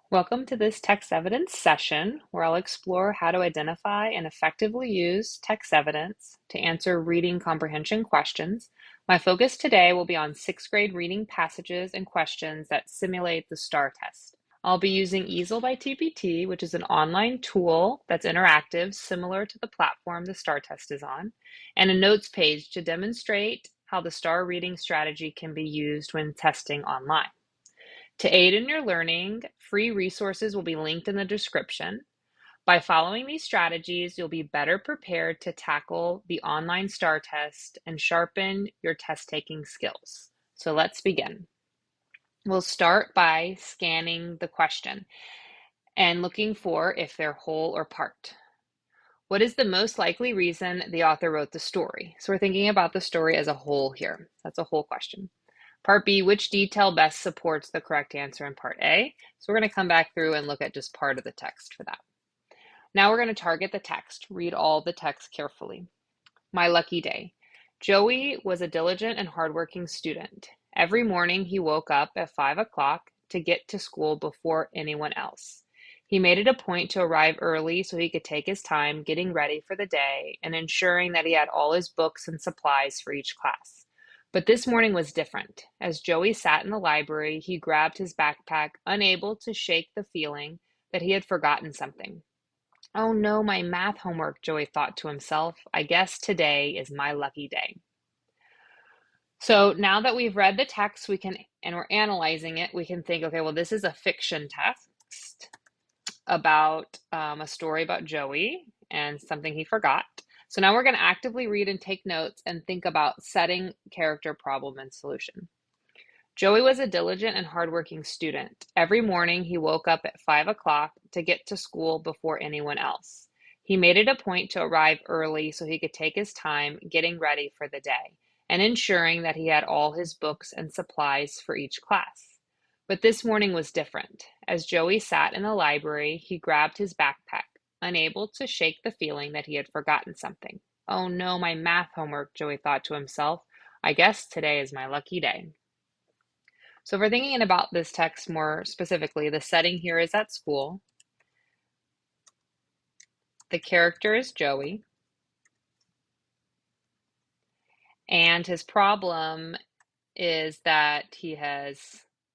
Welcome to this text evidence session where I'll explore how to identify and effectively use text evidence to answer reading comprehension questions. My focus today will be on sixth grade reading passages and questions that simulate the STAAR test. I'll be using Easel by TPT, which is an online tool that's interactive, similar to the platform the STAAR test is on, and a notes page to demonstrate how the STAAR reading strategy can be used when testing online. To aid in your learning, free resources will be linked in the description. By following these strategies, you'll be better prepared to tackle the online STAAR test and sharpen your test-taking skills. So let's begin. We'll start by scanning the question and looking for if they're whole or part. What is the most likely reason the author wrote the story? So we're thinking about the story as a whole here. That's a whole question. Part B, which detail best supports the correct answer in part A? So we're going to come back through and look at just part of the text for that. Now we're going to target the text. Read all the text carefully. My lucky day. Joey was a diligent and hardworking student. Every morning he woke up at 5 o'clock to get to school before anyone else. He made it a point to arrive early so he could take his time getting ready for the day and ensuring that he had all his books and supplies for each class. But this morning was different. As Joey sat in the library, he grabbed his backpack, unable to shake the feeling that he had forgotten something. Oh no, my math homework, Joey thought to himself. I guess today is my lucky day. So now that we've read the text, and we're analyzing it, we can think, okay, well, this is a fiction text about a story about Joey and something he forgot. So now we're going to actively read and take notes and think about setting, character, problem, and solution. Joey was a diligent and hardworking student. Every morning he woke up at 5 o'clock to get to school before anyone else. He made it a point to arrive early so he could take his time getting ready for the day and ensuring that he had all his books and supplies for each class. But this morning was different. As Joey sat in the library, he grabbed his backpack, unable to shake the feeling that he had forgotten something. Oh no, my math homework, Joey thought to himself. I guess today is my lucky day. So if we're thinking about this text more specifically, the setting here is at school. The character is Joey. And his problem is that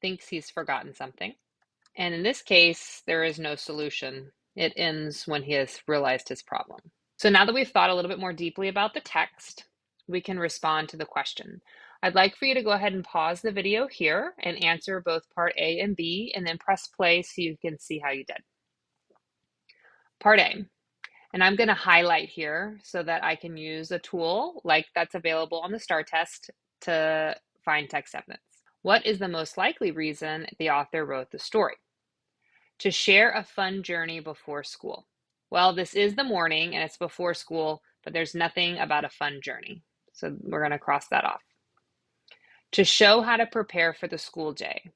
thinks he's forgotten something. And in this case, there is no solution. It ends when he has realized his problem. So now that we've thought a little bit more deeply about the text, we can respond to the question. I'd like for you to go ahead and pause the video here and answer both part A and B, and then press play so you can see how you did. Part A, and I'm going to highlight here so that I can use a tool like that's available on the STAAR test to find text evidence. What is the most likely reason the author wrote the story? To share a fun journey before school. Well, this is the morning and it's before school, but there's nothing about a fun journey. So we're going to cross that off. To show how to prepare for the school day.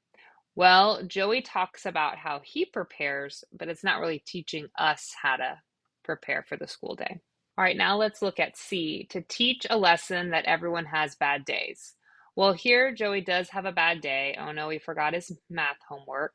Well, Joey talks about how he prepares, but it's not really teaching us how to prepare for the school day. All right, now let's look at C, to teach a lesson that everyone has bad days. Well, here Joey does have a bad day. Oh no, he forgot his math homework.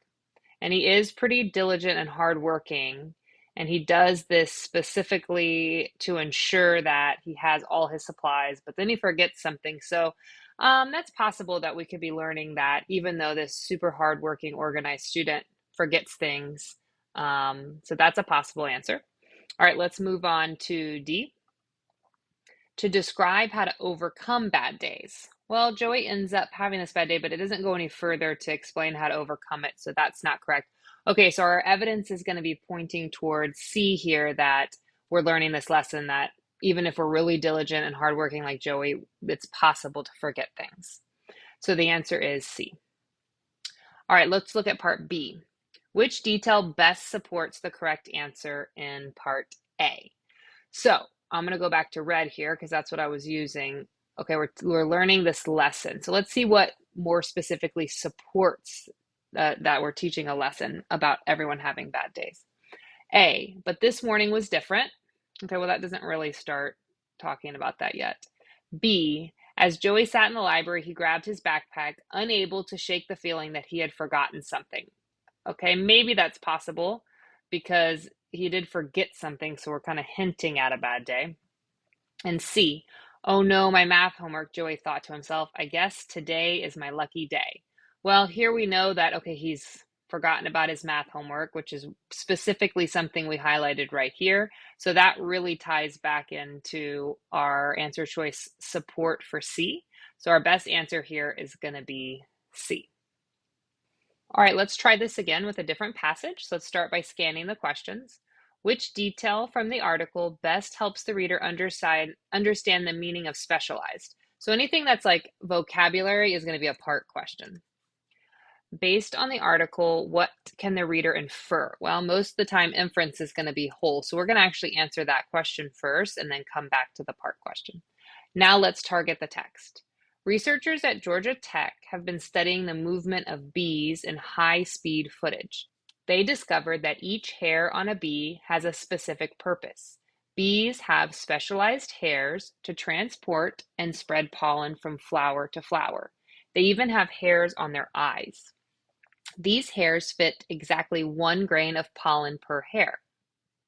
And he is pretty diligent and hardworking. And he does this specifically to ensure that he has all his supplies, but then he forgets something. So that's possible that we could be learning that even though this super hardworking, organized student forgets things. So that's a possible answer. All right, let's move on to D. To describe how to overcome bad days. Well, Joey ends up having this bad day, but it doesn't go any further to explain how to overcome it, so that's not correct. Okay, so our evidence is going to be pointing towards C here, that we're learning this lesson that even if we're really diligent and hardworking like Joey, it's possible to forget things. So the answer is C. All right, let's look at part B. Which detail best supports the correct answer in part A? So I'm going to go back to red here because that's what I was using. Okay, we're learning this lesson. So let's see what more specifically supports that we're teaching a lesson about everyone having bad days. A, but this morning was different. Okay, well, that doesn't really start talking about that yet. B, as Joey sat in the library, he grabbed his backpack, unable to shake the feeling that he had forgotten something. Okay, maybe that's possible because he did forget something, so we're kind of hinting at a bad day. And C, oh no, my math homework, Joey thought to himself. I guess today is my lucky day. Well, here we know that, okay, he's forgotten about his math homework, which is specifically something we highlighted right here. So that really ties back into our answer choice support for C. So our best answer here is going to be C. All right, let's try this again with a different passage. So let's start by scanning the questions. Which detail from the article best helps the reader understand the meaning of specialized? So anything that's like vocabulary is going to be a part question. Based on the article, what can the reader infer? Well, most of the time inference is going to be whole. So we're going to actually answer that question first and then come back to the part question. Now let's target the text. Researchers at Georgia Tech have been studying the movement of bees in high-speed footage. They discovered that each hair on a bee has a specific purpose. Bees have specialized hairs to transport and spread pollen from flower to flower. They even have hairs on their eyes. These hairs fit exactly 1 grain of pollen per hair.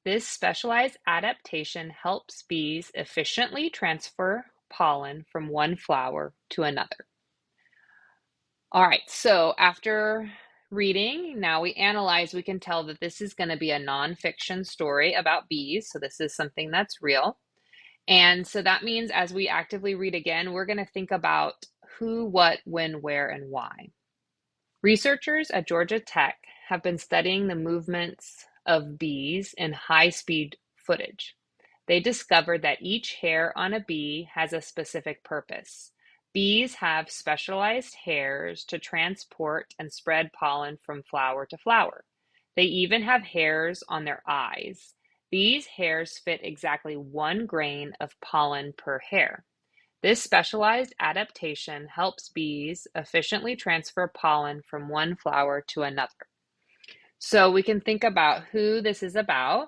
This specialized adaptation helps bees efficiently transfer pollen from one flower to another. All right, so after reading, now we analyze, we can tell that this is going to be a nonfiction story about bees. So this is something that's real. And so that means as we actively read again, we're going to think about who, what, when, where, and why. Researchers at Georgia Tech have been studying the movements of bees in high-speed footage. They discovered that each hair on a bee has a specific purpose. Bees have specialized hairs to transport and spread pollen from flower to flower. They even have hairs on their eyes. These hairs fit exactly 1 grain of pollen per hair. This specialized adaptation helps bees efficiently transfer pollen from one flower to another. So we can think about who this is about,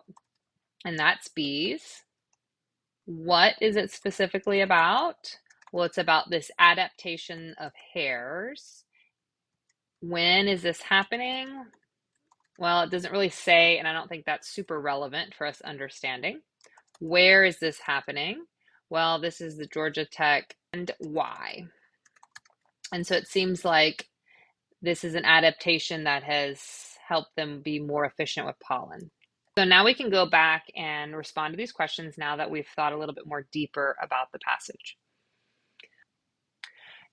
and that's bees. What is it specifically about? Well, it's about this adaptation of hairs. When is this happening? Well, it doesn't really say, and I don't think that's super relevant for us understanding. Where is this happening? Well, this is the Georgia Tech, and why? And so it seems like this is an adaptation that has helped them be more efficient with pollen. So now we can go back and respond to these questions now that we've thought a little bit more deeper about the passage.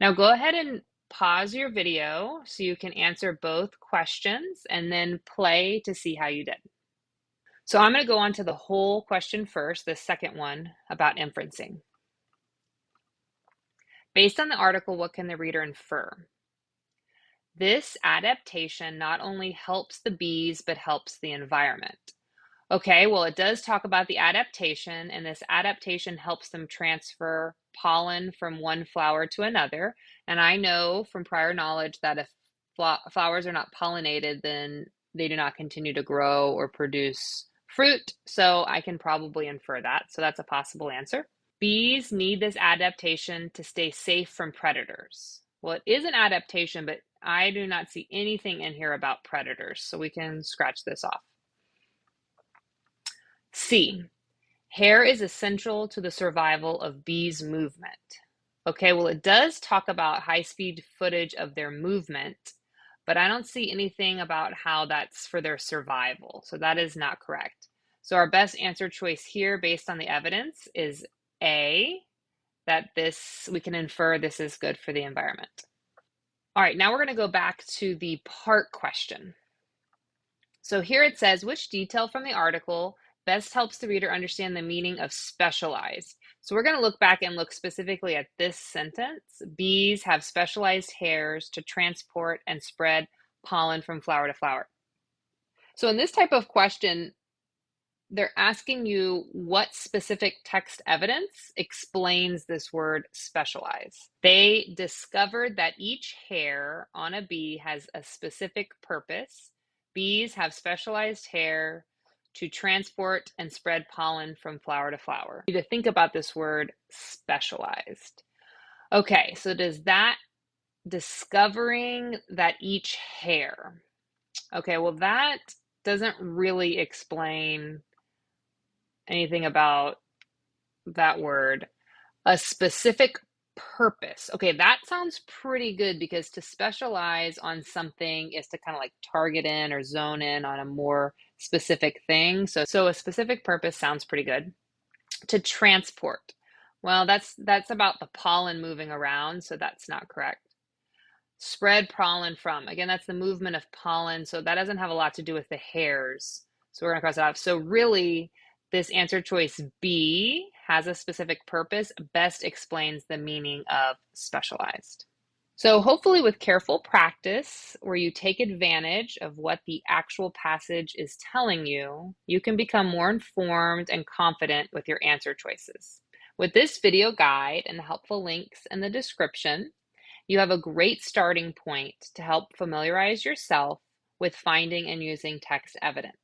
Now go ahead and pause your video so you can answer both questions and then play to see how you did. So I'm going to go on to the whole question first, the second one about inferencing. Based on the article, what can the reader infer? This adaptation not only helps the bees, but helps the environment. Okay, well, it does talk about the adaptation, and this adaptation helps them transfer pollen from one flower to another. And I know from prior knowledge that if flowers are not pollinated, then they do not continue to grow or produce fruit. So I can probably infer that. So that's a possible answer. Bees need this adaptation to stay safe from predators. Well, it is an adaptation, but I do not see anything in here about predators, so we can scratch this off. C, hair is essential to the survival of bees' movement. Okay, well, it does talk about high-speed footage of their movement, but I don't see anything about how that's for their survival, so that is not correct. So our best answer choice here, based on the evidence, is A, that we can infer this is good for the environment. All right, now we're going to go back to the part question. So here it says, which detail from the article best helps the reader understand the meaning of specialized? So we're going to look back and look specifically at this sentence. Bees have specialized hairs to transport and spread pollen from flower to flower. So in this type of question, they're asking you what specific text evidence explains this word specialize. They discovered that each hair on a bee has a specific purpose. Bees have specialized hair to transport and spread pollen from flower to flower. You need to think about this word specialized. Okay, so does that discovering that each hair, Okay, well, that doesn't really explain anything about that word. A specific purpose. Okay, that sounds pretty good because to specialize on something is to kind of like target in or zone in on a more specific thing. So a specific purpose sounds pretty good. To transport. Well, that's about the pollen moving around, so that's not correct. Spread pollen from. Again, that's the movement of pollen, so that doesn't have a lot to do with the hairs. So we're going to cross it off. So really, this answer choice B has a specific purpose, best explains the meaning of specialized. So hopefully with careful practice, where you take advantage of what the actual passage is telling you, you can become more informed and confident with your answer choices. With this video guide and the helpful links in the description, you have a great starting point to help familiarize yourself with finding and using text evidence.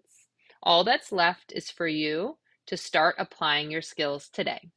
All that's left is for you to start applying your skills today.